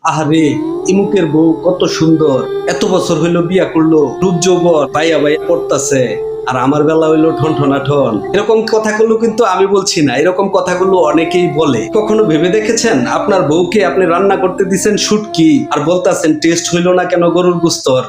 আহারে, ইমুকের বউ কত সুন্দর, এত বছর হইলো বিয়া করলো, রূপ যৌবন ভাইয়া ভাইয়া পড়তাছে, আর আমার বেলা হইলো ঠন ঠনা ঠন। এরকম কথাগুলো কিন্তু আমি বলছি না, এরকম কথাগুলো অনেকেই বলে। কখনো ভেবে দেখেছেন আপনার বউকে আপনি রান্না করতে দিছেন শুটকি আর বলতাছেন টেস্ট হইলো না কেন গরুর গোস্তর?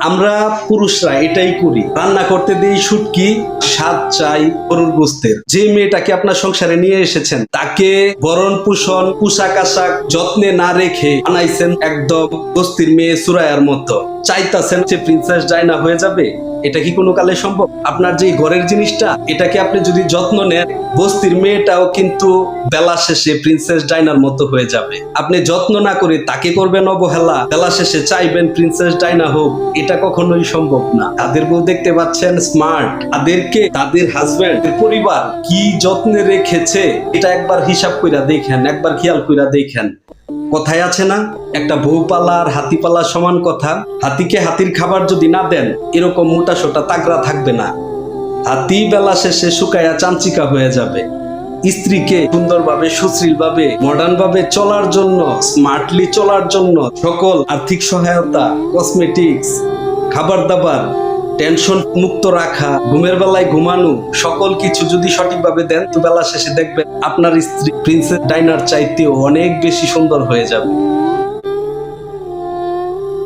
আমরা পুরুষরা এটাই করি, রান্না করতে দিই শুটকি, স্বাদ চাই গরুর গোস্তের। যে মেয়েটাকে আপনার সংসারে নিয়ে এসেছেন তাকে ভরণ পোষণ পোশাক আশাক যত্নে না রেখে বানাইছেন একদম বস্তির মেয়ে সুরায়ার মতো। চাইতাছেন যে প্রিন্সেস ডায়না হয়ে যাবে? এটা কি কোনো কালে সম্ভব? আপনার যে ঘরের জিনিসটা, এটাকে আপনি যদি যত্ন নেন, বস্তির মেয়েটাও কিন্তু বেলা শেষে প্রিন্সেস ডায়নার মতো হয়ে যাবে। আপনি যত্ন না করে তাকে করবেন অবহেলা, বেলা শেষে চাইবেন প্রিন্সেস ডায়না হোক, এটা কখনোই সম্ভব না। তাদের বউ দেখতে পাচ্ছেন স্মার্ট, তাদেরকে তাদের হাজবেন্ড পরিবার কি যত্নে রেখেছে, এটা একবার হিসাব কইরা দেখেন, একবার খেয়াল কইরা দেখেন। কথায় আছে না, একটা বউ পালা আর হাতি পালা সমান কথা। হাতিকে হাতির খাবার যদি না দেন, এরকম মোটা সোটা তাগড়া থাকবে না। হাতি বেলা শেষে শুকায়া চামচিকা হয়ে যাবে। স্ত্রীকে সুন্দরভাবে সুশ্রীলভাবে মডার্ন ভাবে চলার জন্য, স্মার্টলি চলার জন্য সকল আর্থিক সহায়তা, কসমেটিক্স, খাবার দাবার, টেনশন মুক্ত রাখা, ঘুমের বেলায় ঘুমানো, সকল কিছু যদি সঠিকভাবে দেন, তো বেলা শেষে দেখবেন আপনার স্ত্রী প্রিন্সেস ডায়নার চাইতেও অনেক বেশি সুন্দর হয়ে যাবে।